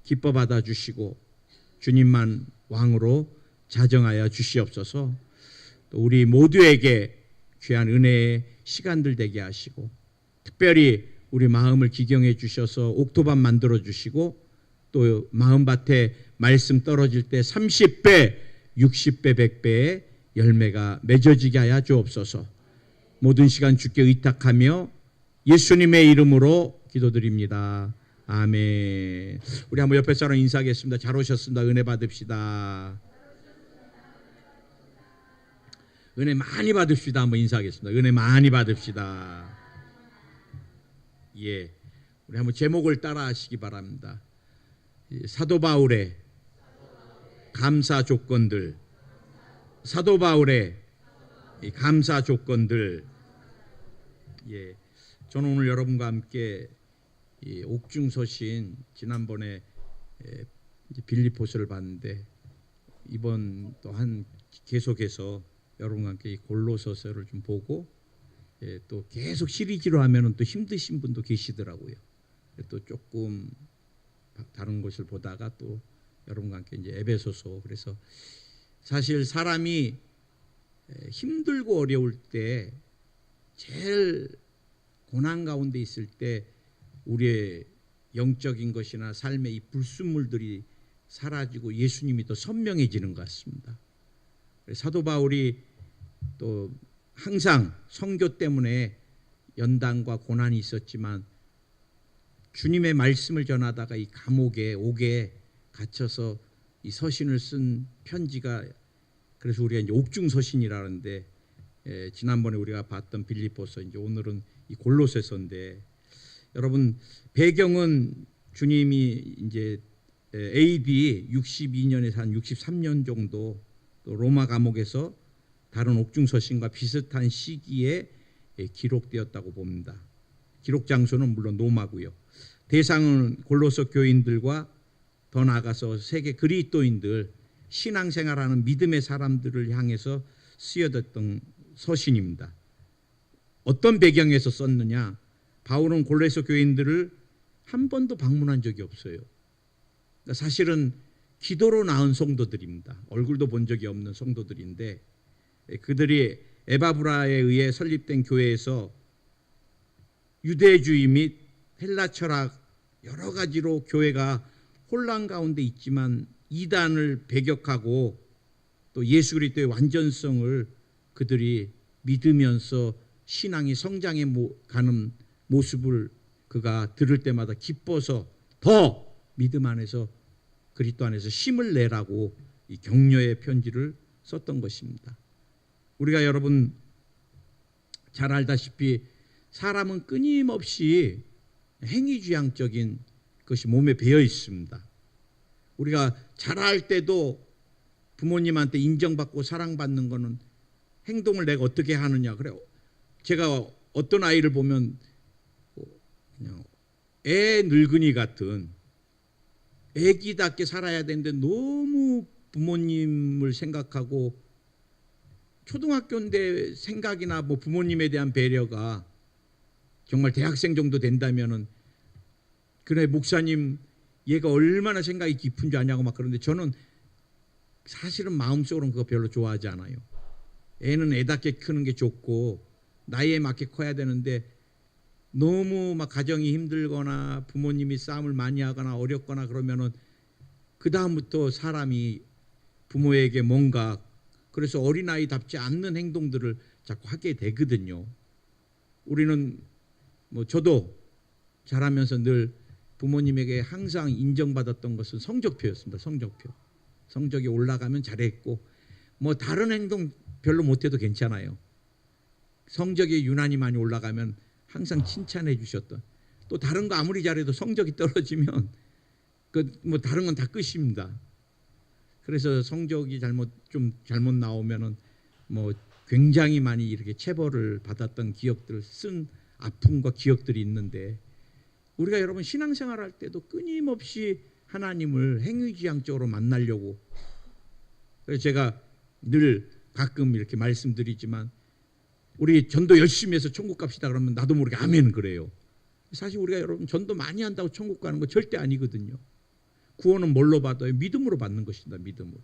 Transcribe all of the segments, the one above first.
기뻐 받아 주시고 주님만 왕으로 자정하여 주시옵소서. 또 우리 모두에게 귀한 은혜의 시간들 되게 하시고 특별히 우리 마음을 기경해 주셔서 옥토밥 만들어 주시고 또 마음밭에 말씀 떨어질 때 30배, 60배, 100배의 열매가 맺어지게 하여 주옵소서. 모든 시간 주께 의탁하며 예수님의 이름으로 기도드립니다. 아멘. 우리 한번 옆에 사람 인사하겠습니다. 잘 오셨습니다. 은혜 받읍시다. 은혜 많이 받읍시다. 한번 인사하겠습니다. 은혜 많이 받읍시다. 예, 우리 한번 제목을 따라하시기 바랍니다. 사도 바울의 감사 조건들. 사도 바울의 감사 조건들. 예, 저는 오늘 여러분과 함께 옥중서신 지난번에 빌립보서를 봤는데 이번 또한 계속해서 여러분과 함께 이 골로새서를 좀 보고 또 계속 시리즈로 하면은 또 힘드신 분도 계시더라고요. 또 조금 다른 것을 보다가 또 여러분과 함께 이제 에베소서. 그래서 사실 사람이 힘들고 어려울 때 제일 고난 가운데 있을 때 우리의 영적인 것이나 삶의 이 불순물들이 사라지고 예수님이 더 선명해지는 것 같습니다. 사도 바울이 또 항상 선교 때문에 연단과 고난이 있었지만 주님의 말씀을 전하다가 이 감옥에 옥에 갇혀서 이 서신을 쓴 편지가, 그래서 우리가 이제 옥중서신이라는데 지난번에 우리가 봤던 빌립보서, 이제 오늘은 이 골로새서인데, 여러분 배경은 주님이 이제 AD 62년에서 한 63년 정도 또 로마 감옥에서 다른 옥중서신과 비슷한 시기에 기록되었다고 봅니다. 기록 장소는 물론 로마고요. 대상은 골로새 교인들과 더 나아가서 세계 그리스도인들, 신앙생활하는 믿음의 사람들을 향해서 쓰여졌던 서신입니다. 어떤 배경에서 썼느냐? 바울은 골로새 교인들을 한 번도 방문한 적이 없어요. 그러니까 사실은 기도로 낳은 성도들입니다. 얼굴도 본 적이 없는 성도들인데 그들이 에바브라에 의해 설립된 교회에서 유대주의 및 헬라 철학 여러 가지로 교회가 혼란 가운데 있지만 이단을 배격하고 또 예수 그리스도의 완전성을 그들이 믿으면서 신앙이 성장해 가는 모습을 그가 들을 때마다 기뻐서 더 믿음 안에서 그리스도 안에서 힘을 내라고 이 격려의 편지를 썼던 것입니다. 우리가 여러분 잘 알다시피 사람은 끊임없이 행위지향적인 것이 몸에 배어 있습니다. 우리가 자랄 때도 부모님한테 인정받고 사랑받는 거는 행동을 내가 어떻게 하느냐. 그래요. 제가 어떤 아이를 보면 그냥 애 늙은이 같은 애기답게 살아야 되는데 너무 부모님을 생각하고 초등학교인데 생각이나 뭐 부모님에 대한 배려가 정말 대학생 정도 된다면은 그래 목사님 얘가 얼마나 생각이 깊은 줄 아냐고 막 그러는데 저는 사실은 마음속으로는 그거 별로 좋아하지 않아요. 애는 애답게 크는 게 좋고 나이에 맞게 커야 되는데 너무 막 가정이 힘들거나 부모님이 싸움을 많이 하거나 어렵거나 그러면은 그 다음부터 사람이 부모에게 뭔가 그래서 어린아이답지 않는 행동들을 자꾸 하게 되거든요. 우리는 뭐 저도 자라면서 늘 부모님에게 항상 인정받았던 것은 성적표였습니다. 성적표. 성적이 올라가면 잘했고 뭐 다른 행동 별로 못해도 괜찮아요. 성적이 유난히 많이 올라가면 항상 칭찬해 주셨던, 또 다른 거 아무리 잘해도 성적이 떨어지면 그 뭐 다른 건 다 끝입니다. 그래서 성적이 잘못 나오면은 뭐 굉장히 많이 이렇게 체벌을 받았던 기억들, 쓴 아픔과 기억들이 있는데 우리가 여러분 신앙생활 할 때도 끊임없이 하나님을 행위지향적으로 만나려고, 그래서 제가 늘 가끔 이렇게 말씀드리지만 우리 전도 열심히 해서 천국 갑시다 그러면 나도 모르게 아멘 그래요. 사실 우리가 여러분 전도 많이 한다고 천국 가는 거 절대 아니거든요. 구원은 뭘로 받아요? 믿음으로 받는 것입니다. 믿음으로.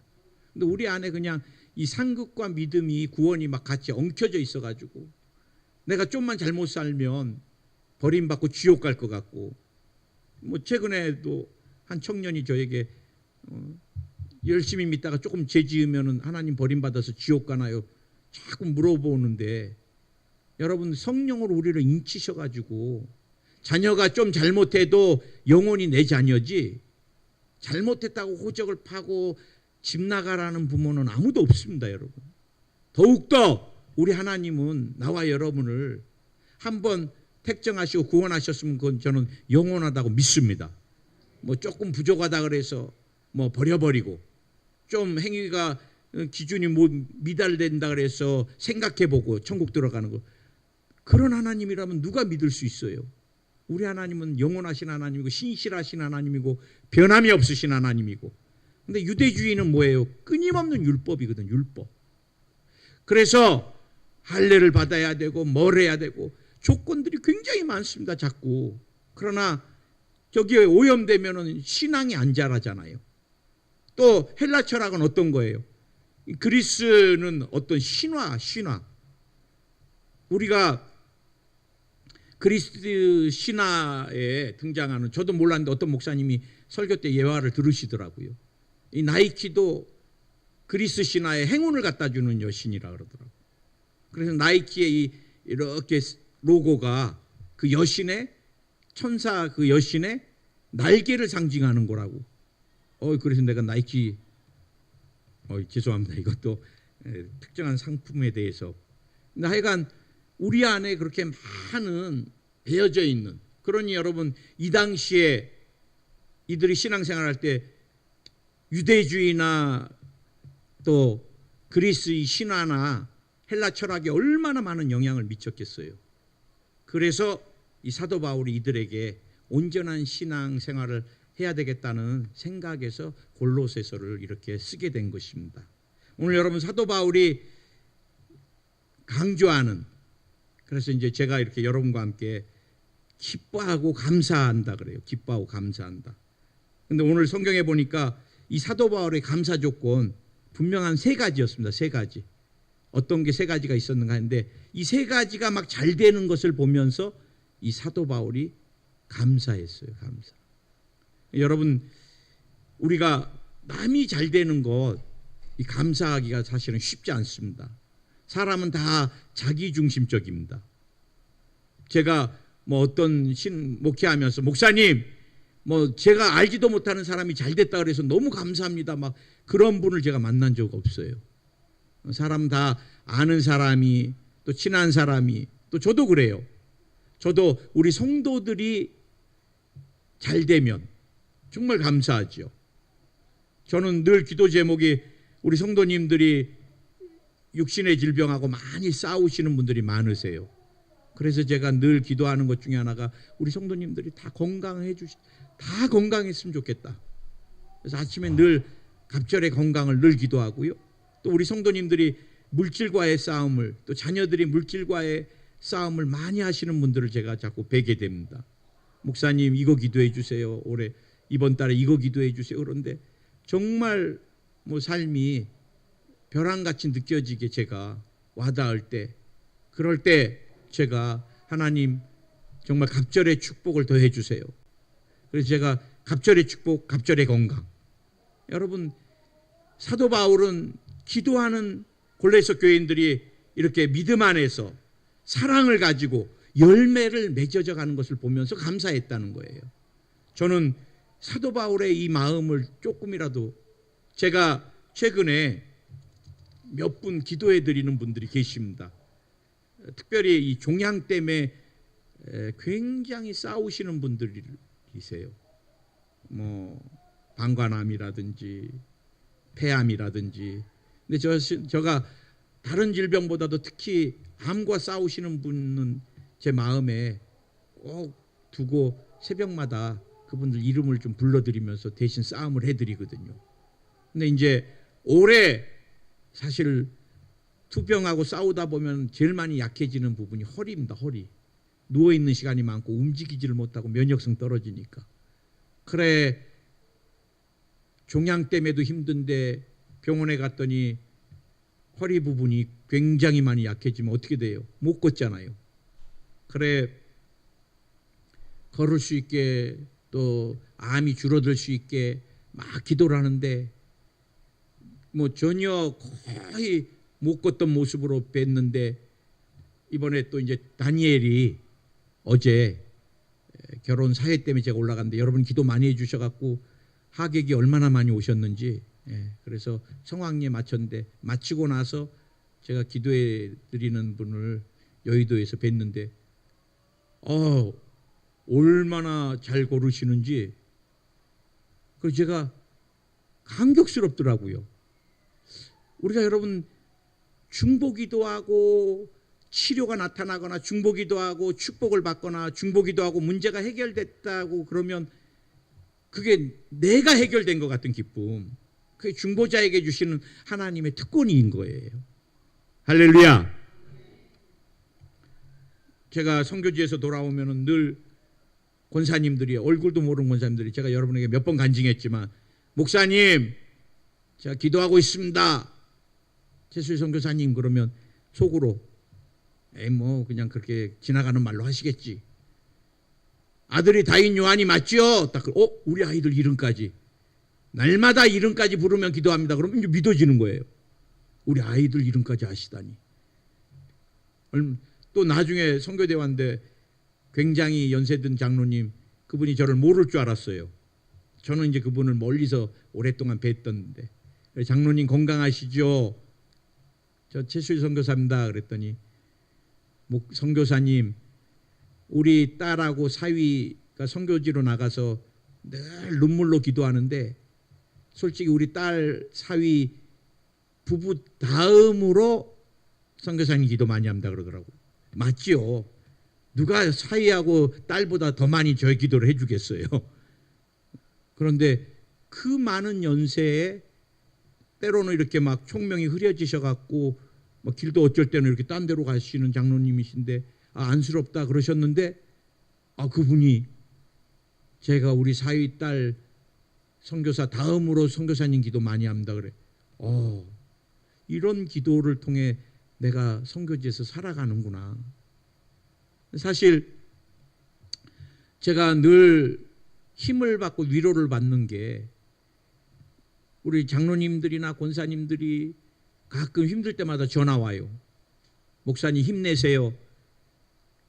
근데 우리 안에 그냥 이 상급과 믿음이 구원이 막 같이 엉켜져 있어가지고 내가 좀만 잘못 살면 버림받고 지옥 갈 것 같고, 뭐 최근에도 한 청년이 저에게 열심히 믿다가 조금 죄 지으면은 하나님 버림받아서 지옥 가나요? 자꾸 물어보는데, 여러분 성령으로 우리를 인치셔가지고 자녀가 좀 잘못해도 영혼이 내 자녀지, 잘못했다고 호적을 파고 집 나가라는 부모는 아무도 없습니다. 여러분, 더욱더 우리 하나님은 나와 여러분을 한번 택정하시고 구원하셨으면 그건 저는 영원하다고 믿습니다. 뭐 조금 부족하다 그래서 뭐 버려버리고, 좀 행위가 기준이 뭐 미달된다 그래서 생각해보고 천국 들어가는 거, 그런 하나님이라면 누가 믿을 수 있어요? 우리 하나님은 영원하신 하나님이고 신실하신 하나님이고 변함이 없으신 하나님이고. 근데 유대주의는 뭐예요? 끊임없는 율법이거든. 율법. 그래서 할례를 받아야 되고 뭘 해야 되고 조건들이 굉장히 많습니다. 자꾸. 그러나 저기에 오염되면은 신앙이 안 자라잖아요. 또 헬라 철학은 어떤 거예요? 그리스는 어떤 신화. 우리가 그리스 신화에 등장하는, 저도 몰랐는데 어떤 목사님이 설교 때 예화를 들으시더라고요. 이 나이키도 그리스 신화에 행운을 갖다 주는 여신이라 그러더라고요. 그래서 나이키의 이렇게 로고가 그 여신의, 천사 그 여신의 날개를 상징하는 거라고. 그래서 내가 나이키, 죄송합니다. 이것도 특정한 상품에 대해서. 근데 하여간 우리 안에 그렇게 많은 배어져 있는, 그러니 여러분 이 당시에 이들이 신앙생활할 때 유대주의나 또 그리스의 신화나 헬라 철학에 얼마나 많은 영향을 미쳤겠어요. 그래서 이 사도 바울이 이들에게 온전한 신앙생활을 해야 되겠다는 생각에서 골로새서를 이렇게 쓰게 된 것입니다. 오늘 여러분 사도 바울이 강조하는, 그래서 이제 제가 이렇게 여러분과 함께 기뻐하고 감사한다 그래요. 기뻐하고 감사한다. 근데 오늘 성경에 보니까 이 사도 바울의 감사 조건 분명한 세 가지였습니다. 세 가지. 어떤 게 세 가지가 있었는가 하는데, 이 세 가지가 막 잘 되는 것을 보면서 이 사도 바울이 감사했어요. 감사. 여러분, 우리가 남이 잘 되는 것, 이 감사하기가 사실은 쉽지 않습니다. 사람은 다 자기중심적입니다. 제가 뭐 어떤 목회하면서, 목사님, 뭐 제가 알지도 못하는 사람이 잘 됐다 그래서 너무 감사합니다, 막 그런 분을 제가 만난 적 없어요. 사람 다 아는 사람이, 또 친한 사람이, 또 저도 그래요. 저도 우리 성도들이 잘 되면 정말 감사하죠. 저는 늘 기도 제목이 우리 성도님들이 육신의 질병하고 많이 싸우시는 분들이 많으세요. 그래서 제가 늘 기도하는 것 중에 하나가 우리 성도님들이 다 다 건강했으면 좋겠다. 그래서 아침에 늘 갑절의 건강을 늘 기도하고요. 또 우리 성도님들이 물질과의 싸움을, 또 자녀들이 물질과의 싸움을 많이 하시는 분들을 제가 자꾸 뵈게 됩니다. 목사님 이거 기도해 주세요. 올해 이번 달에 이거 기도해 주세요. 그런데 정말 뭐 삶이 벼랑같이 느껴지게 제가 와닿을 때, 그럴 때 제가 하나님 정말 갑절의 축복을 더해 주세요. 그래서 제가 갑절의 축복, 갑절의 건강. 여러분, 사도 바울은 기도하는 골로새 교인들이 이렇게 믿음 안에서 사랑을 가지고 열매를 맺어져 가는 것을 보면서 감사했다는 거예요. 저는 사도 바울의 이 마음을 조금이라도, 제가 최근에 몇 분 기도해 드리는 분들이 계십니다. 특별히 이 종양 때문에 굉장히 싸우시는 분들이세요. 뭐 방광암이라든지 폐암이라든지. 근데 제가 다른 질병보다도 특히 암과 싸우시는 분은 제 마음에 꼭 두고 새벽마다 그분들 이름을 좀 불러드리면서 대신 싸움을 해드리거든요. 근데 이제 올해 사실 투병하고 싸우다 보면 제일 많이 약해지는 부분이 허리입니다. 허리. 누워있는 시간이 많고 움직이지를 못하고 면역성 떨어지니까. 그래 종양 때문에도 힘든데 병원에 갔더니 허리 부분이 굉장히 많이 약해지면 어떻게 돼요? 못 걷잖아요. 그래 걸을 수 있게 또 암이 줄어들 수 있게 막 기도를 하는데 뭐 전혀 거의 못 걷던 모습으로 뵀는데 이번에 또 이제 다니엘이 어제 결혼 사회 때문에 제가 올라갔는데 여러분 기도 많이 해주셔갖고 하객이 얼마나 많이 오셨는지 그래서 성황리에 마쳤는데 마치고 나서 제가 기도해 드리는 분을 여의도에서 뵀는데 얼마나 잘 걸으시는지 그래서 제가 감격스럽더라고요. 우리가 여러분 중보기도 하고 치료가 나타나거나 중보기도 하고 축복을 받거나 중보기도 하고 문제가 해결됐다고 그러면 그게 내가 해결된 것 같은 기쁨, 그게 중보자에게 주시는 하나님의 특권인 거예요. 할렐루야. 제가 선교지에서 돌아오면은 늘 권사님들이, 얼굴도 모르는 권사님들이, 제가 여러분에게 몇 번 간증했지만 목사님 제가 기도하고 있습니다. 최수희 선교사님 그러면 속으로 뭐 그냥 그렇게 지나가는 말로 하시겠지. 아들이 다인 요한이 맞죠? 딱 우리 아이들 이름까지 날마다 이름까지 부르면 기도합니다. 그러면 이제 믿어지는 거예요. 우리 아이들 이름까지 아시다니. 또 나중에 선교대 왔는데 굉장히 연세든 장로님, 그분이 저를 모를 줄 알았어요. 저는 이제 그분을 멀리서 오랫동안 뵀던데, 장로님 건강하시죠? 저 최수희 선교사입니다. 그랬더니 선교사님, 우리 딸하고 사위가 선교지로 나가서 늘 눈물로 기도하는데 솔직히 우리 딸 사위 부부 다음으로 선교사님 기도 많이 합니다 그러더라고요. 맞지요. 누가 사위하고 딸보다 더 많이 저의 기도를 해주겠어요. 그런데 그 많은 연세에 때로는 이렇게 막 총명이 흐려지셔갖고 막 길도 어쩔 때는 이렇게 딴 데로 가시는 장로님이신데 안쓰럽다 그러셨는데 그분이 제가 우리 사위 딸 선교사 다음으로 선교사님 기도 많이 합니다 그래. 이런 기도를 통해 내가 선교지에서 살아가는구나. 사실 제가 늘 힘을 받고 위로를 받는 게 우리 장로님들이나 권사님들이 가끔 힘들 때마다 전화 와요. 목사님 힘내세요.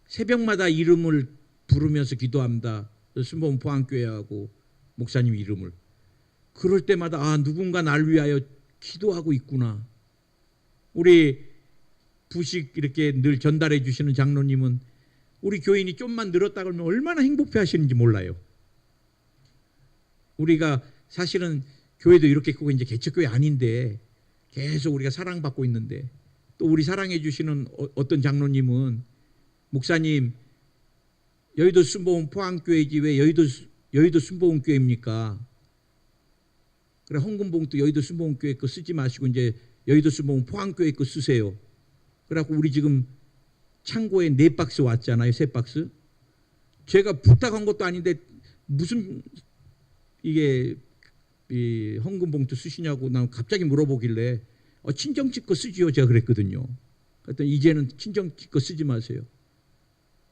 새벽마다 이름을 부르면서 기도합니다. 순복음 포항교회하고 목사님 이름을. 그럴 때마다 누군가 날 위하여 기도하고 있구나. 우리 부식 이렇게 늘 전달해 주시는 장로님은 우리 교인이 좀만 늘었다 그러면 얼마나 행복해 하시는지 몰라요. 우리가 사실은 교회도 이렇게 크고 이제 개척교회 아닌데 계속 우리가 사랑받고 있는데, 또 우리 사랑해 주시는 어떤 장로님은 목사님 여의도 순복음 포항교회지 왜 여의도 순복음 교회입니까? 그래 헌금봉투 여의도 순복음 교회 거 쓰지 마시고 이제 여의도 순복음 포항교회 거 쓰세요. 그래갖고 우리 지금 창고에 4박스 왔잖아요. 3박스. 제가 부탁한 것도 아닌데 무슨 이게 이 헌금봉투 쓰시냐고 난 갑자기 물어보길래 친정집 거 쓰지요. 제가 그랬거든요. 그랬더니 이제는 친정집 거 쓰지 마세요.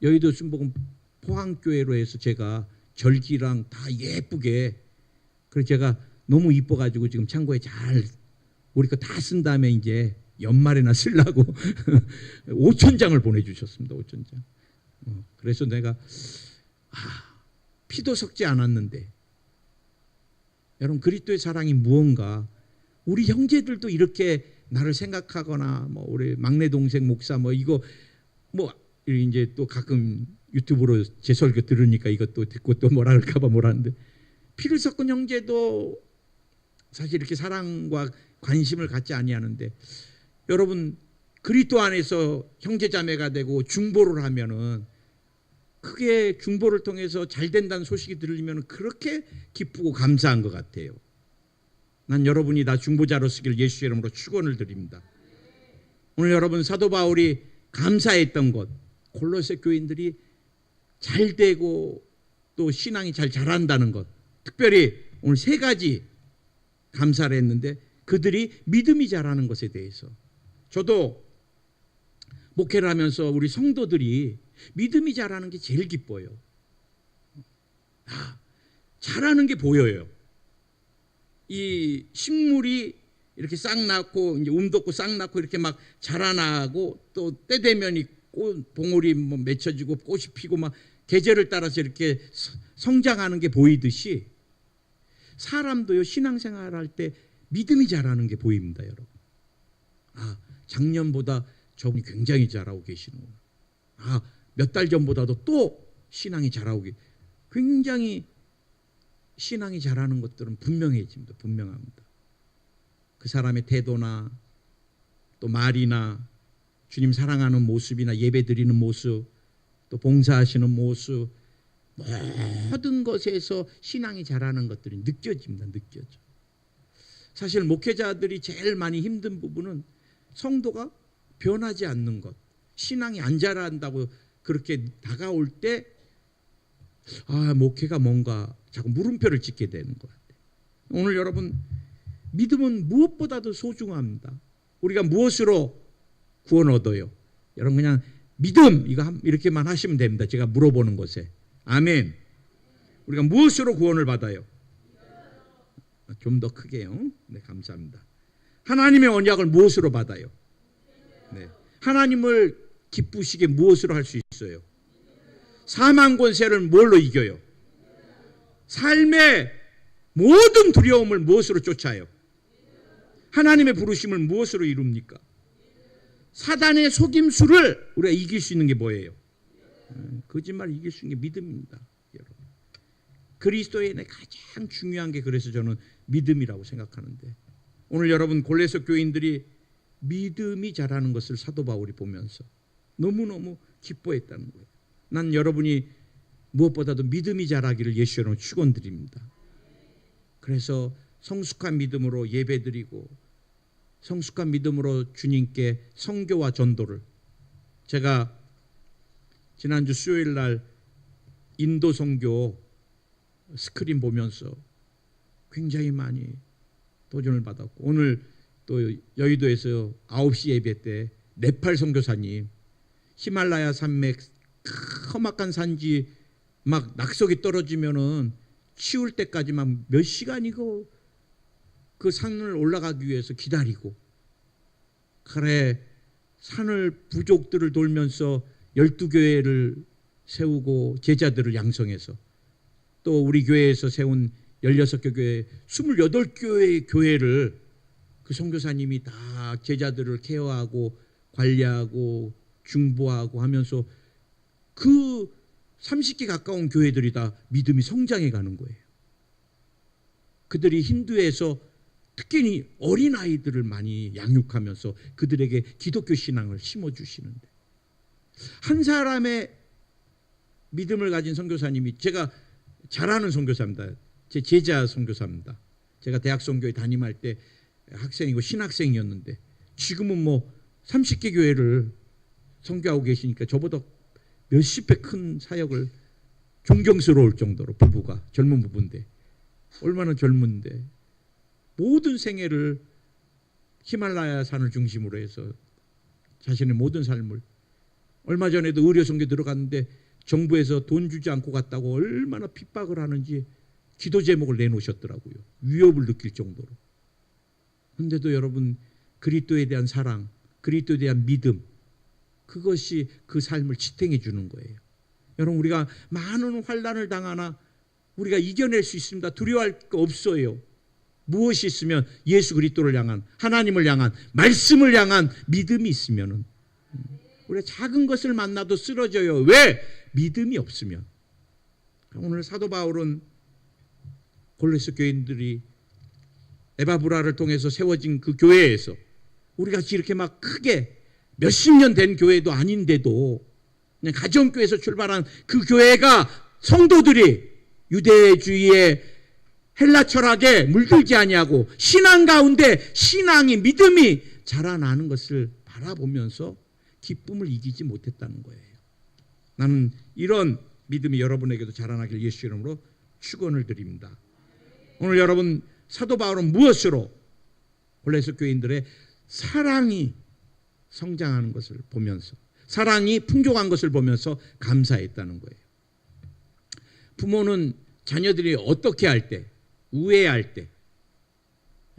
여의도 순복음 포항교회로 해서 제가 절기랑 다 예쁘게, 그래서 제가 너무 이뻐가지고 지금 창고에 잘 우리 거 다 쓴 다음에 이제 연말에나 쓰려고 5,000장을 보내주셨습니다. 5,000장. 그래서 내가 피도 섞지 않았는데 여러분 그리스도의 사랑이 무언가, 우리 형제들도 이렇게 나를 생각하거나 뭐 우리 막내 동생 목사 뭐 이거 뭐 이제 또 가끔 유튜브로 제 설교 들으니까 이것도 듣고 또 뭐라 할까봐 뭐라는데, 피를 섞은 형제도 사실 이렇게 사랑과 관심을 갖지 아니하는데, 여러분 그리스도 안에서 형제자매가 되고 중보를 하면은 크게 중보를 통해서 잘 된다는 소식이 들리면 그렇게 기쁘고 감사한 것 같아요. 난 여러분이 다 중보자로 쓰기를 예수 이름으로 축원을 드립니다. 오늘 여러분 사도 바울이 감사했던 것, 골로새 교인들이 잘 되고 또 신앙이 잘 자란다는 것, 특별히 오늘 3가지 감사를 했는데 그들이 믿음이 자라는 것에 대해서 저도 목회를 하면서 우리 성도들이 믿음이 자라는 게 제일 기뻐요. 자라는 게 보여요. 이 식물이 이렇게 싹 낳고 이제 돋고 싹 낳고 이렇게 막 자라나고 또 때 되면 이 꽃 봉오리 뭐 맺혀지고 꽃이 피고 막 계절을 따라서 이렇게 성장하는 게 보이듯이 사람도요 신앙생활 할 때 믿음이 자라는 게 보입니다, 여러분. 작년보다 저분이 굉장히 잘하고 계시는구나. 몇 달 전보다도 또 신앙이 자라고 굉장히 신앙이 자라는 것들은 분명해집니다. 분명합니다. 그 사람의 태도나 또 말이나 주님 사랑하는 모습이나 예배 드리는 모습 또 봉사하시는 모습 모든 것에서 신앙이 자라는 것들이 느껴집니다. 느껴져. 사실 목회자들이 제일 많이 힘든 부분은 성도가 변하지 않는 것, 신앙이 안 자란다고 그렇게 다가올 때 목회가 뭔가 자꾸 물음표를 찍게 되는 것 같아요. 오늘 여러분 믿음은 무엇보다도 소중합니다. 우리가 무엇으로 구원 얻어요? 여러분 그냥 믿음 이렇게만 하시면 됩니다. 제가 물어보는 것에. 아멘. 우리가 무엇으로 구원을 받아요? 좀 더 크게요. 네, 감사합니다. 하나님의 언약을 무엇으로 받아요? 네. 하나님을 기쁘시게 무엇으로 할 수 있어요? 사망 권세를 뭘로 이겨요? 삶의 모든 두려움을 무엇으로 쫓아요? 하나님의 부르심을 무엇으로 이룹니까? 사단의 속임수를 우리가 이길 수 있는 게 뭐예요? 거짓말을 이길 수 있는 게 믿음입니다, 여러분. 그리스도인의 가장 중요한 게 그래서 저는 믿음이라고 생각하는데 오늘 여러분 골로새 교인들이 믿음이 자라는 것을 사도 바울이 보면서 너무너무 기뻐했다는 거예요. 난 여러분이 무엇보다도 믿음이 자라기를 예수 이름으로 축원드립니다. 그래서 성숙한 믿음으로 예배드리고 성숙한 믿음으로 주님께 선교와 전도를 제가 지난주 수요일 날 인도 선교 스크린 보면서 굉장히 많이 도전을 받았고 오늘 또 여의도에서 9시 예배 때 네팔 선교사님 히말라야 산맥 험악한 산지 막 낙석이 떨어지면은 치울 때까지만 몇 시간이고 그 산을 올라가기 위해서 기다리고 그래 산을 부족들을 돌면서 12교회를 세우고 제자들을 양성해서 또 우리 교회에서 세운 16개 교회 28교회의 교회를 그 선교사님이 다 제자들을 케어하고 관리하고 중보하고 하면서 그 30개 가까운 교회들이 다 믿음이 성장해 가는 거예요. 그들이 힌두에서 특히 어린아이들을 많이 양육하면서 그들에게 기독교 신앙을 심어주시는데 한 사람의 믿음을 가진 선교사님이 제가 잘 아는 선교사입니다. 제 제자 선교사입니다. 제가 대학 선교회 담임할 때 학생이고 신학생이었는데 지금은 뭐 30개 교회를 선교하고 계시니까 저보다 몇십 배 큰 사역을 존경스러울 정도로 부부가 젊은 부부인데 얼마나 젊은데 모든 생애를 히말라야 산을 중심으로 해서 자신의 모든 삶을 얼마 전에도 의료 선교 들어갔는데 정부에서 돈 주지 않고 갔다고 얼마나 핍박을 하는지 기도 제목을 내놓으셨더라고요. 위협을 느낄 정도로. 그런데도 여러분 그리스도에 대한 사랑, 그리스도에 대한 믿음 그것이 그 삶을 지탱해 주는 거예요. 여러분 우리가 많은 환난을 당하나 우리가 이겨낼 수 있습니다. 두려워할 거 없어요. 무엇이 있으면 예수 그리스도를 향한 하나님을 향한 말씀을 향한 믿음이 있으면은 우리가 작은 것을 만나도 쓰러져요. 왜? 믿음이 없으면. 오늘 사도 바울은 골로새 교인들이 에바브라를 통해서 세워진 그 교회에서 우리 같이 이렇게 막 크게 몇십 년 된 교회도 아닌데도 그냥 가정교회에서 출발한 그 교회가 성도들이 유대주의의 헬라 철학에 물들지 아니하고 신앙 가운데 신앙이 믿음이 자라나는 것을 바라보면서 기쁨을 이기지 못했다는 거예요. 나는 이런 믿음이 여러분에게도 자라나길 예수 이름으로 축원을 드립니다. 오늘 여러분 사도 바울은 무엇으로? 골로새 교인들의 사랑이 성장하는 것을 보면서, 사랑이 풍족한 것을 보면서 감사했다는 거예요. 부모는 자녀들이 어떻게 할 때, 우애할 때,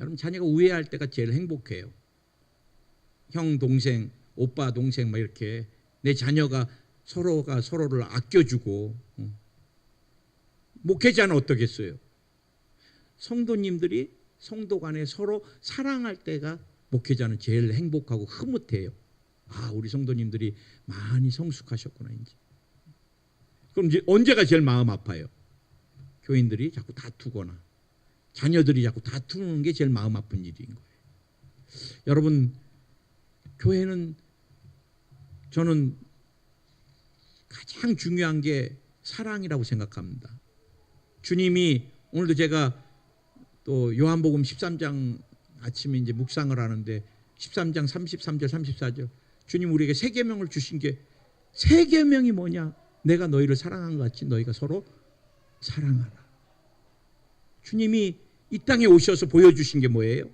여러분 자녀가 우애할 때가 제일 행복해요. 형, 동생, 오빠, 동생 막 이렇게 내 자녀가 서로가 서로를 아껴주고. 목회자는 어떻겠어요? 성도님들이 성도 간에 서로 사랑할 때가 목회자는 제일 행복하고 흐뭇해요. 아, 우리 성도님들이 많이 성숙하셨구나 이제. 그럼 이제 언제가 제일 마음 아파요? 교인들이 자꾸 다투거나 자녀들이 자꾸 다투는 게 제일 마음 아픈 일인 거예요. 여러분, 교회는 저는 가장 중요한 게 사랑이라고 생각합니다. 주님이 오늘도 제가 또 요한복음 13장 아침에 이제 묵상을 하는데 13장 33절 34절 주님 우리에게 세 계명을 주신 게, 세 계명이 뭐냐? 내가 너희를 사랑한 것 같이 너희가 서로 사랑하라. 주님이 이 땅에 오셔서 보여주신 게 뭐예요?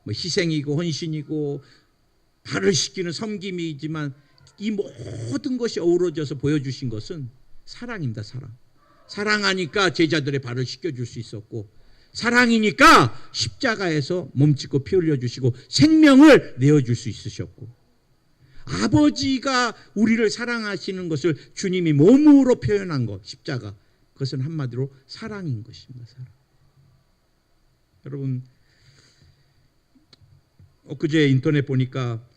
뭐 희생이고 헌신이고 발을 씻기는 섬김이지만 이 모든 것이 어우러져서 보여주신 것은 사랑입니다. 사랑. 사랑하니까 제자들의 발을 씻겨줄 수 있었고, 사랑이니까 십자가에서 몸짓고 피 흘려주시고 생명을 내어줄 수 있으셨고, 아버지가 우리를 사랑하시는 것을 주님이 몸으로 표현한 것, 십자가, 그것은 한마디로 사랑인 것입니다. 사랑. 여러분, 엊그제 인터넷 보니까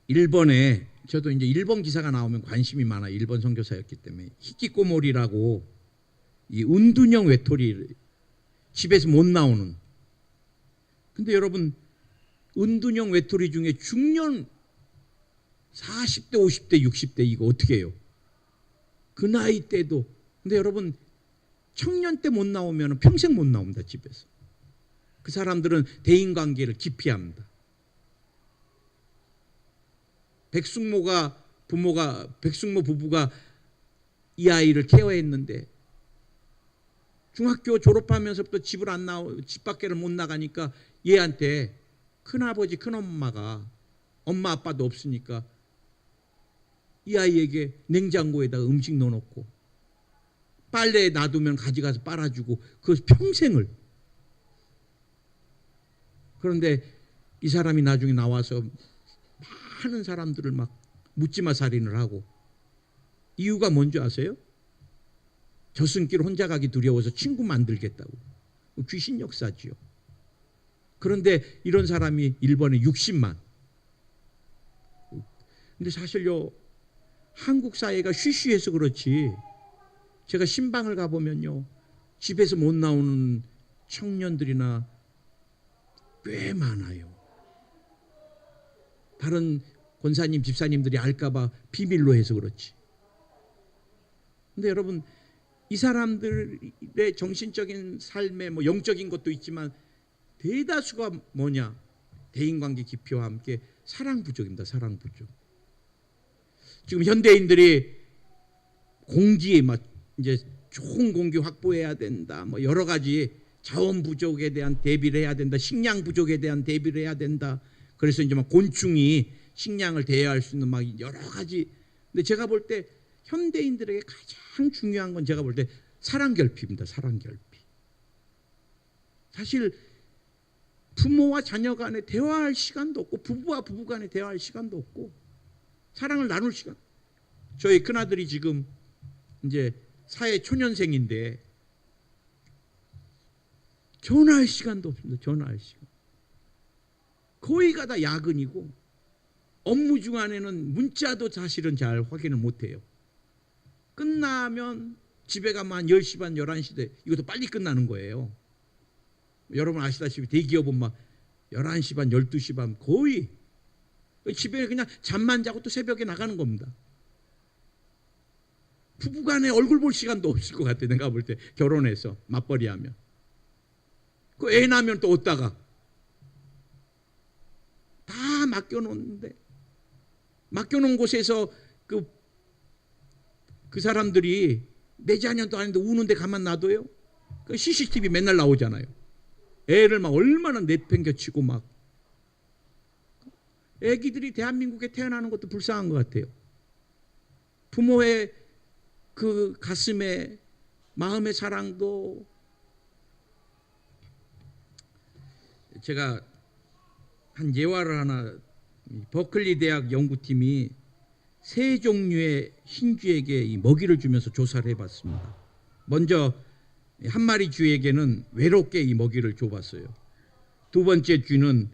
일본에, 저도 이제 일본 기사가 나오면 관심이 많아요. 일본 선교사였기 때문에. 히키코모리라고 이 운둔형 외톨이, 집에서 못 나오는. 근데 여러분, 운둔형 외톨이 중에 중년 40대, 50대, 60대 이거 어떻게 해요? 그 나이 때도. 근데 여러분, 청년 때 못 나오면 평생 못 나옵니다. 집에서. 그 사람들은 대인관계를 기피합니다. 백숙모 부부가 이 아이를 케어했는데 중학교 졸업하면서부터 집 밖에를 못 나가니까 얘한테 큰아버지 큰엄마가, 엄마 아빠도 없으니까 이 아이에게 냉장고에다가 음식 넣어놓고 빨래에 놔두면 가져가서 빨아주고, 그 평생을. 그런데 이 사람이 나중에 나와서 많은 사람들을 막 묻지마 살인을 하고, 이유가 뭔지 아세요? 저승길 혼자 가기 두려워서 친구 만들겠다고. 귀신 역사지요. 그런데 이런 사람이 일본에 60만. 근데 사실요, 한국 사회가 쉬쉬해서 그렇지, 제가 신방을 가보면요, 집에서 못 나오는 청년들이나 꽤 많아요. 다른 권사님, 집사님들이 알까봐 비밀로 해서 그렇지. 근데 여러분, 이 사람들의 정신적인 삶에 뭐 영적인 것도 있지만 대다수가 뭐냐? 대인관계 기피와 함께 사랑 부족입니다. 사랑 부족. 지금 현대인들이 공기에 막 이제 좋은 공기 확보해야 된다. 뭐 여러 가지 자원 부족에 대한 대비를 해야 된다. 식량 부족에 대한 대비를 해야 된다. 그래서 이제 막 곤충이 식량을 대여할 수 있는 막 여러 가지. 근데 제가 볼 때 현대인들에게 가장 중요한 건 제가 볼 때 사랑결핍입니다. 사랑결핍. 사실 부모와 자녀 간에 대화할 시간도 없고, 부부와 부부 간에 대화할 시간도 없고, 사랑을 나눌 시간. 저희 큰아들이 지금 이제 사회 초년생인데 전화할 시간도 없습니다. 전화할 시간. 거의가 다 야근이고, 업무 중간에는 문자도 사실은 잘 확인을 못해요. 끝나면 집에 가면 한 10시 반, 11시 돼. 이것도 빨리 끝나는 거예요. 여러분 아시다시피 대기업은 막 11시 반, 12시 반 거의 집에 그냥 잠만 자고 또 새벽에 나가는 겁니다. 부부간에 얼굴 볼 시간도 없을 것 같아요. 내가 볼 때 결혼해서 맞벌이 하면. 그 애 낳으면 또 어디다가 다 맡겨놓는데, 맡겨놓은 곳에서 그 사람들이 내 자녀도 아닌데 우는데 가만 놔둬요? 그 CCTV 맨날 나오잖아요. 애를 막 얼마나 내팽겨치고 막 애기들이 대한민국에 태어나는 것도 불쌍한 것 같아요. 부모의 그 가슴에 마음의 사랑도 제가 한 예화를 하나 버클리 대학 연구팀이 세 종류의 흰쥐에게 이 먹이를 주면서 조사를 해봤습니다. 먼저 한 마리 쥐에게는 외롭게 이 먹이를 줘봤어요. 두 번째 쥐는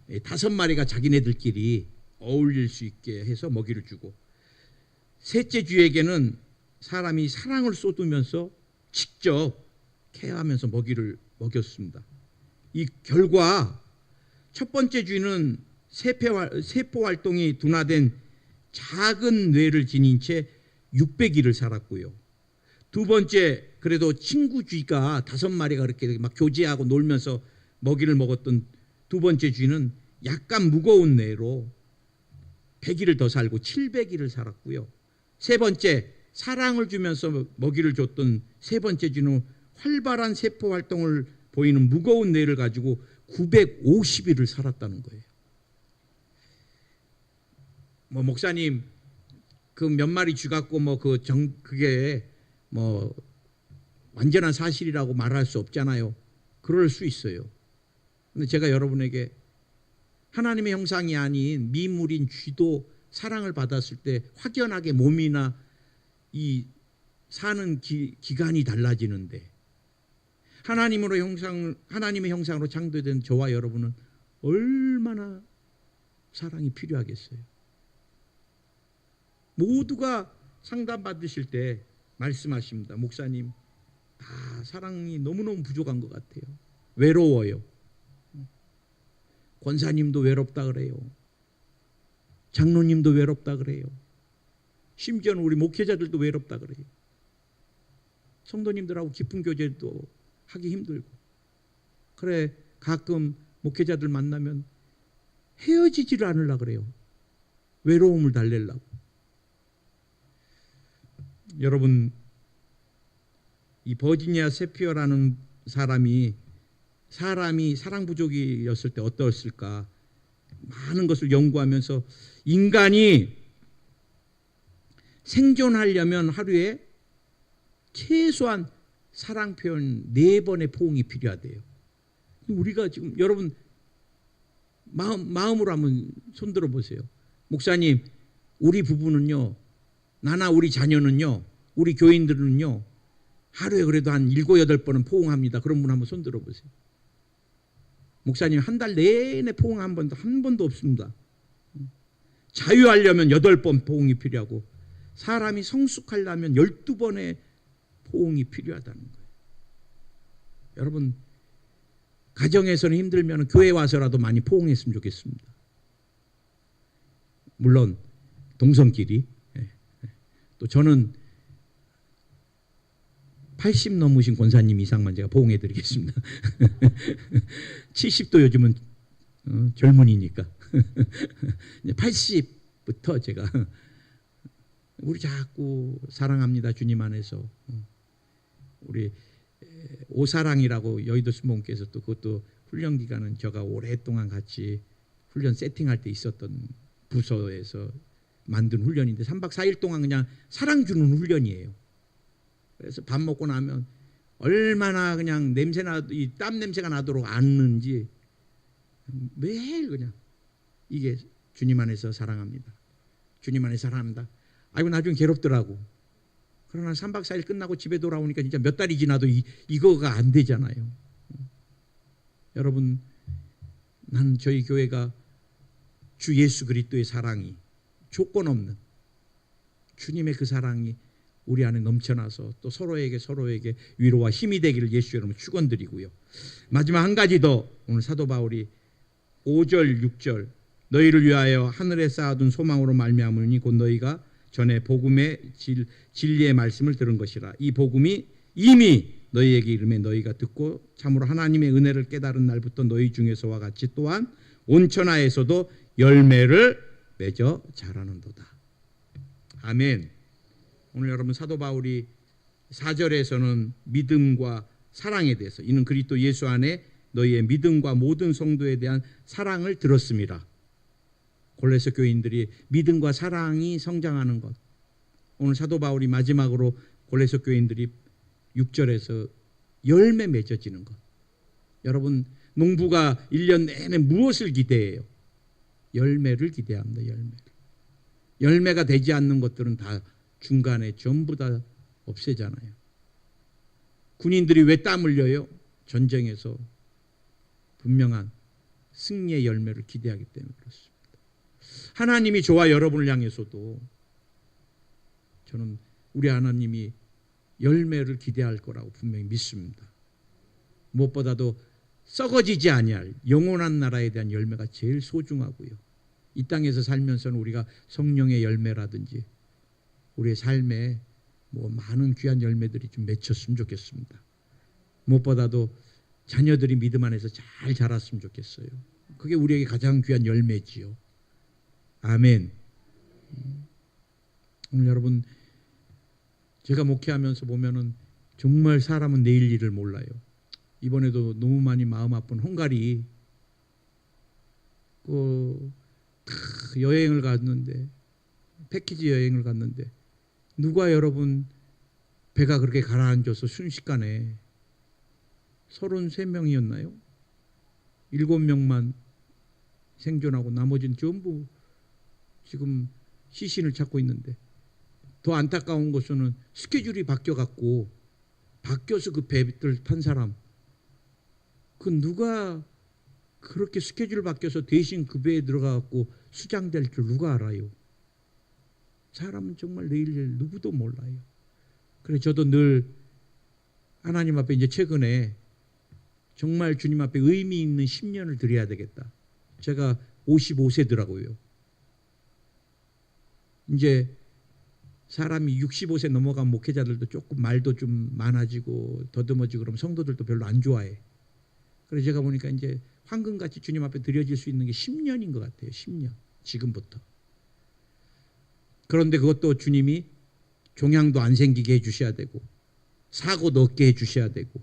5마리가 자기네들끼리 어울릴 수 있게 해서 먹이를 주고, 셋째 쥐에게는 사람이 사랑을 쏟으면서 직접 케어하면서 먹이를 먹였습니다. 이 결과 첫 번째 쥐는 세포 활동이 둔화된 작은 뇌를 지닌 채 600일을 살았고요. 두 번째, 그래도 친구 쥐가 5마리가 그렇게 막 교제하고 놀면서 먹이를 먹었던 두 번째 쥐는 약간 무거운 뇌로 100일을 더 살고 700일을 살았고요. 세 번째, 사랑을 주면서 먹이를 줬던 세 번째 쥐는 활발한 세포 활동을 보이는 무거운 뇌를 가지고 950일을 살았다는 거예요. 뭐 목사님 그 몇 마리 쥐 갖고 뭐 그게 뭐 완전한 사실이라고 말할 수 없잖아요. 그럴 수 있어요. 근데 제가 여러분에게 하나님의 형상이 아닌 미물인 쥐도 사랑을 받았을 때 확연하게 몸이나 이 사는 기간이 달라지는데, 하나님의 형상으로 창조된 저와 여러분은 얼마나 사랑이 필요하겠어요. 모두가 상담 받으실 때 말씀하십니다. 목사님, 사랑이 너무너무 부족한 것 같아요. 외로워요. 권사님도 외롭다 그래요. 장로님도 외롭다 그래요. 심지어는 우리 목회자들도 외롭다 그래요. 성도님들하고 깊은 교제도 하기 힘들고. 그래, 가끔 목회자들 만나면 헤어지지를 않으려고 그래요. 외로움을 달래려고. 여러분, 이 버지니아 세피어라는 사람이 사랑 부족이었을 때 어떠했을까 많은 것을 연구하면서 인간이 생존하려면 하루에 최소한 사랑 표현 4번의 포옹이 필요하대요. 우리가 지금 여러분 마음으로 한번 손들어 보세요. 목사님, 우리 부부는요, 나나 우리 자녀는요, 우리 교인들은요, 하루에 그래도 한 7, 8번은 포옹합니다. 그런 분 한번 손들어 보세요. 목사님, 한 달 내내 포옹 한 번도 없습니다. 자유하려면 8번 포옹이 필요하고, 사람이 성숙하려면 12번의 포옹이 필요하다는 거예요. 여러분, 가정에서는 힘들면 교회 와서라도 많이 포옹했으면 좋겠습니다. 물론 동성끼리. 또 저는 80 넘으신 권사님 이상만 제가 포옹해 드리겠습니다. 70도 요즘은 젊은이니까 80부터 제가 우리 자꾸 사랑합니다 주님 안에서, 우리 오사랑이라고 여의도 수목원께서 또 그것도 훈련 기간은 제가 오랫동안 같이 훈련 세팅할 때 있었던 부서에서 만든 훈련인데 3박 4일 동안 그냥 사랑 주는 훈련이에요. 그래서 밥 먹고 나면 얼마나 그냥 이 땀 냄새가 나도록 앉는지 매일 그냥 이게 주님 안에서 사랑합니다. 주님 안에서 사랑합니다. 아이고 나중에 괴롭더라고. 그러나 3박 4일 끝나고 집에 돌아오니까 진짜 몇 달이 지나도 이거가 안 되잖아요. 여러분, 난 저희 교회가 주 예수 그리스도의 사랑이 조건 없는 주님의 그 사랑이 우리 안에 넘쳐나서 또 서로에게 위로와 힘이 되기를 예수 여러분 축원드리고요. 마지막 한 가지 더, 오늘 사도 바울이 5절 6절 너희를 위하여 하늘에 쌓아둔 소망으로 말미암으니 곧 너희가 전에 복음의 진리의 말씀을 들은 것이라. 이 복음이 이미 너희에게 이름에 너희가 듣고 참으로 하나님의 은혜를 깨달은 날부터 너희 중에서와 같이 또한 온천하에서도 열매를 맺어 자라는도다. 아멘. 오늘 여러분 사도 바울이 4절에서는 믿음과 사랑에 대해서, 이는 그리스도 예수 안에 너희의 믿음과 모든 성도에 대한 사랑을 들었습니다. 골로새 교인들이 믿음과 사랑이 성장하는 것. 오늘 사도 바울이 마지막으로 골로새 교인들이 6절에서 열매 맺어지는 것. 여러분, 농부가 1년 내내 무엇을 기대해요? 열매를 기대합니다. 열매가 되지 않는 것들은 다 중간에 전부 다 없애잖아요. 군인들이 왜 땀 흘려요? 전쟁에서 분명한 승리의 열매를 기대하기 때문에 그렇습니다. 하나님이 저와 여러분을 향해서도 저는 우리 하나님이 열매를 기대할 거라고 분명히 믿습니다. 무엇보다도 썩어지지 아니할 영원한 나라에 대한 열매가 제일 소중하고요. 이 땅에서 살면서는 우리가 성령의 열매라든지 우리의 삶에 많은 귀한 열매들이 좀 맺혔으면 좋겠습니다. 무엇보다도 자녀들이 믿음 안에서 잘 자랐으면 좋겠어요. 그게 우리에게 가장 귀한 열매지요. 아멘. 오늘 여러분, 제가 목회하면서 보면은 정말 사람은 내일 일을 몰라요. 이번에도 너무 많이 마음 아픈 헝가리 여행을 갔는데, 패키지 여행을 갔는데 누가 여러분 배가 그렇게 가라앉아서 순식간에 33명이었나요? 7명만 생존하고 나머지는 전부 지금 시신을 찾고 있는데, 더 안타까운 것은 스케줄이 바뀌어서 그 배를 탄 사람, 그 누가 그렇게 스케줄 바뀌어서 대신 그 배에 들어가갖고 수장될 줄 누가 알아요? 사람은 정말 내일 일 누구도 몰라요. 그래 저도 늘 하나님 앞에 이제 최근에 정말 주님 앞에 의미 있는 10년을 드려야 되겠다. 제가 55세더라고요. 이제 사람이 65세 넘어간 목회자들도 조금 말도 좀 많아지고 더듬어지고 그러면 성도들도 별로 안 좋아해. 그래서 제가 보니까 이제 황금같이 주님 앞에 드려질 수 있는 게 10년인 것 같아요. 10년. 지금부터. 그런데 그것도 주님이 종양도 안 생기게 해주셔야 되고 사고도 없게 해주셔야 되고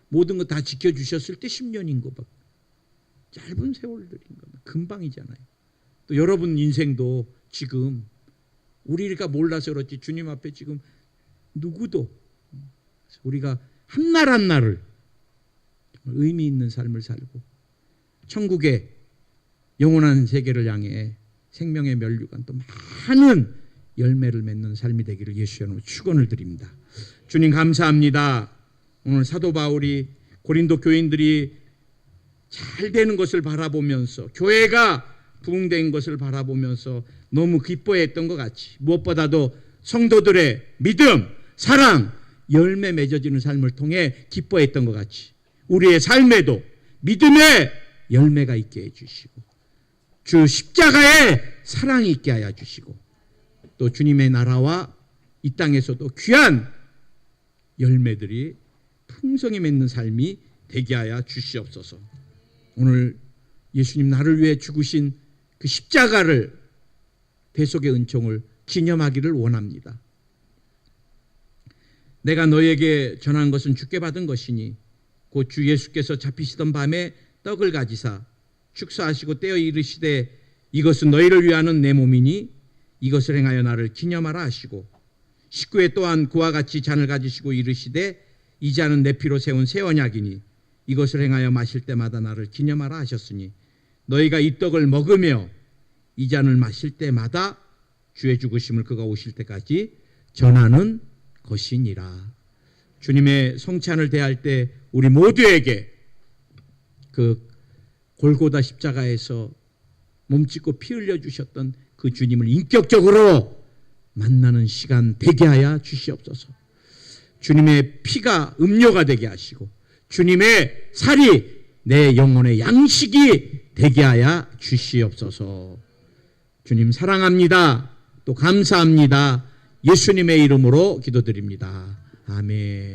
모든 거 다 지켜주셨을 때 10년인 거 봐. 짧은 세월들인 거 금방이잖아요. 또 여러분 인생도 지금 우리가 몰라서 그렇지 주님 앞에 지금 누구도 우리가 한 날 한 날을 의미 있는 삶을 살고 천국의 영원한 세계를 향해 생명의 면류관 또 많은 열매를 맺는 삶이 되기를 예수의 이름으로 축원을 드립니다. 주님 감사합니다. 오늘 사도 바울이 고린도 교인들이 잘 되는 것을 바라보면서 교회가 부흥된 것을 바라보면서 너무 기뻐했던 것 같이 무엇보다도 성도들의 믿음, 사랑, 열매 맺어지는 삶을 통해 기뻐했던 것 같이 우리의 삶에도 믿음의 열매가 있게 해주시고 주 십자가의 사랑이 있게 하여 주시고 또 주님의 나라와 이 땅에서도 귀한 열매들이 풍성히 맺는 삶이 되게 하여 주시옵소서. 오늘 예수님 나를 위해 죽으신 그 십자가를 대속의 은총을 기념하기를 원합니다. 내가 너에게 전한 것은 주께 받은 것이니 곧 주 예수께서 잡히시던 밤에 떡을 가지사 축사하시고 떼어 이르시되 이것은 너희를 위하는 내 몸이니 이것을 행하여 나를 기념하라 하시고 식구에 또한 그와 같이 잔을 가지시고 이르시되 이 잔은 내 피로 세운 새 언약이니 이것을 행하여 마실 때마다 나를 기념하라 하셨으니 너희가 이 떡을 먹으며 이 잔을 마실 때마다 주의 죽으심을 그가 오실 때까지 전하는 것이니라. 주님의 성찬을 대할 때 우리 모두에게 그 골고다 십자가에서 몸짓고 피 흘려 주셨던 그 주님을 인격적으로 만나는 시간 되게 하여 주시옵소서. 주님의 피가 음료가 되게 하시고 주님의 살이 내 영혼의 양식이 되게 하여 주시옵소서. 주님 사랑합니다. 또 감사합니다. 예수님의 이름으로 기도드립니다. 아멘.